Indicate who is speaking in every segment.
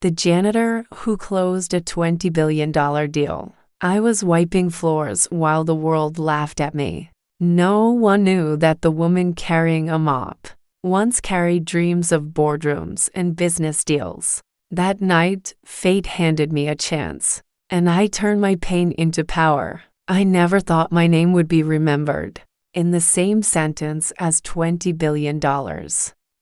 Speaker 1: the janitor who closed a $20 billion deal. I was wiping floors while the world laughed at me. No one knew that the woman carrying a mop once carried dreams of boardrooms and business deals. That night, fate handed me a chance, and I turned my pain into power. I never thought my name would be remembered in the same sentence as $20 billion.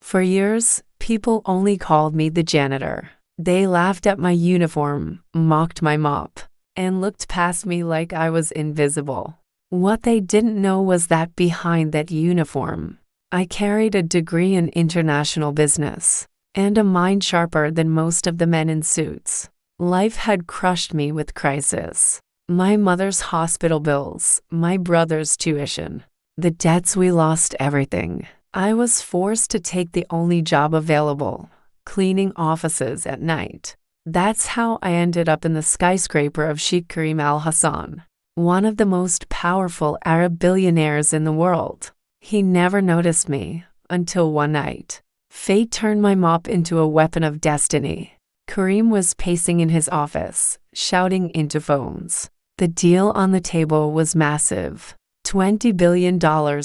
Speaker 1: For years, people only called me the janitor. They laughed at my uniform, mocked my mop, and looked past me like I was invisible. What they didn't know was that behind that uniform, I carried a degree in international business and a mind sharper than most of the men in suits. Life had crushed me with crisis. My mother's hospital bills, my brother's tuition, the debts. We lost everything. I was forced to take the only job available, cleaning offices at night. That's how I ended up in the skyscraper of Sheikh Karim Al Hassan, one of the most powerful Arab billionaires in the world. He never noticed me until one night. Fate turned my mop into a weapon of destiny. Karim was pacing in his office, shouting into phones. The deal on the table was massive, $20 billion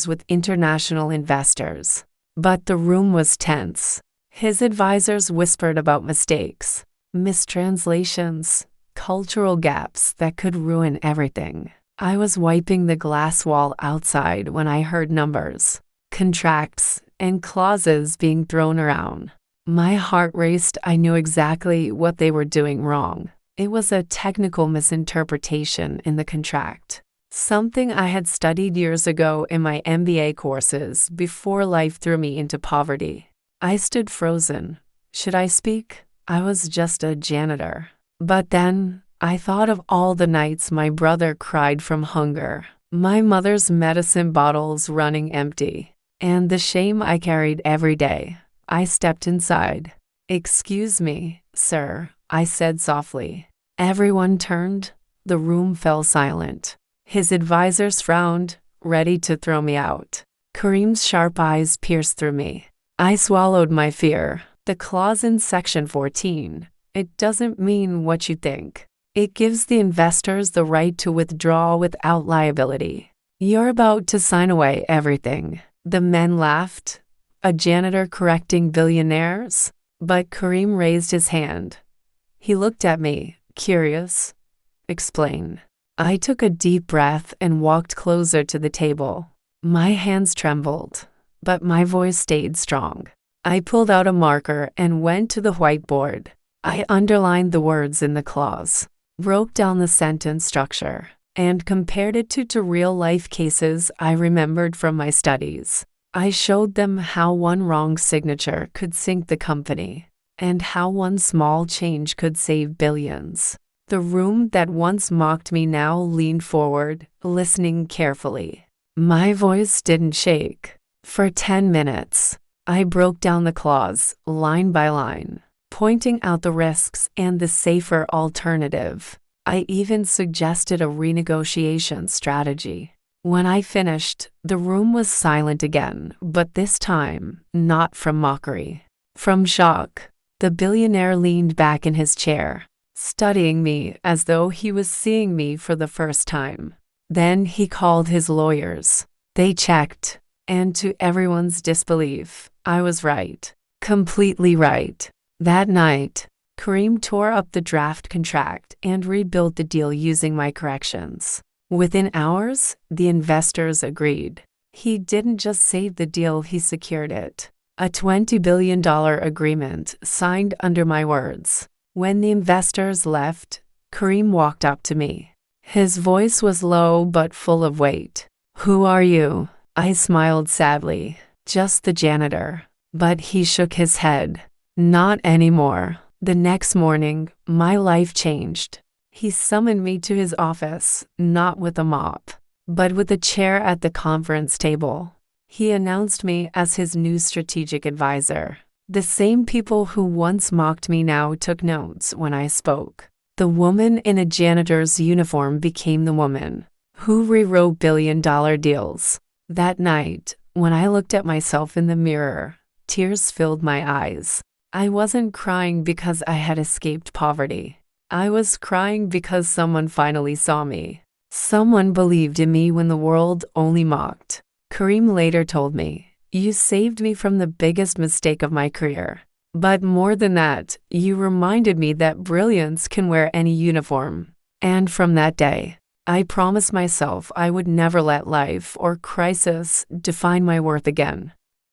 Speaker 1: with international investors. But the room was tense. His advisors whispered about mistakes, mistranslations, cultural gaps that could ruin everything. I was wiping the glass wall outside when I heard numbers, contracts, and clauses being thrown around. My heart raced. I knew exactly what they were doing wrong. It was a technical misinterpretation in the contract, something I had studied years ago in my MBA courses before life threw me into poverty. I stood frozen. Should I speak? I was just a janitor. But then, I thought of all the nights my brother cried from hunger, my mother's medicine bottles running empty, and the shame I carried every day. I stepped inside. "Excuse me, sir," I said softly. Everyone turned. The room fell silent. His advisors frowned, ready to throw me out. Karim's sharp eyes pierced through me. I swallowed my fear. The clause in Section 14, it doesn't mean what you think. It gives the investors the right to withdraw without liability. You're about to sign away everything. The men laughed. A janitor correcting billionaires? But Karim raised his hand. He looked at me, curious. "Explain." I took a deep breath and walked closer to the table. My hands trembled, but my voice stayed strong. I pulled out a marker and went to the whiteboard. I underlined the words in the clause, broke down the sentence structure, and compared it to real-life cases I remembered from my studies. I showed them how one wrong signature could sink the company, and how one small change could save billions. The room that once mocked me now leaned forward, listening carefully. My voice didn't shake. For 10 minutes, I broke down the clause, line by line, pointing out the risks and the safer alternative. I even suggested a renegotiation strategy. When I finished, the room was silent again, but this time, not from mockery. From shock. The billionaire leaned back in his chair, studying me as though he was seeing me for the first time. Then he called his lawyers. They checked, and to everyone's disbelief, I was right. Completely right. That night, Karim tore up the draft contract and rebuilt the deal using my corrections. Within hours, the investors agreed. He didn't just save the deal, he secured it. A $20 billion agreement signed under my words. When the investors left, Karim walked up to me. His voice was low but full of weight. "Who are you?" I smiled sadly. "Just the janitor." But he shook his head. "Not anymore." The next morning, my life changed. He summoned me to his office, not with a mop, but with a chair at the conference table. He announced me as his new strategic advisor. The same people who once mocked me now took notes when I spoke. The woman in a janitor's uniform became the woman who rewrote billion-dollar deals. That night, when I looked at myself in the mirror, tears filled my eyes. I wasn't crying because I had escaped poverty. I was crying because someone finally saw me. Someone believed in me when the world only mocked. Kareem later told me, "You saved me from the biggest mistake of my career. But more than that, you reminded me that brilliance can wear any uniform." And from that day, I promised myself I would never let life or crisis define my worth again.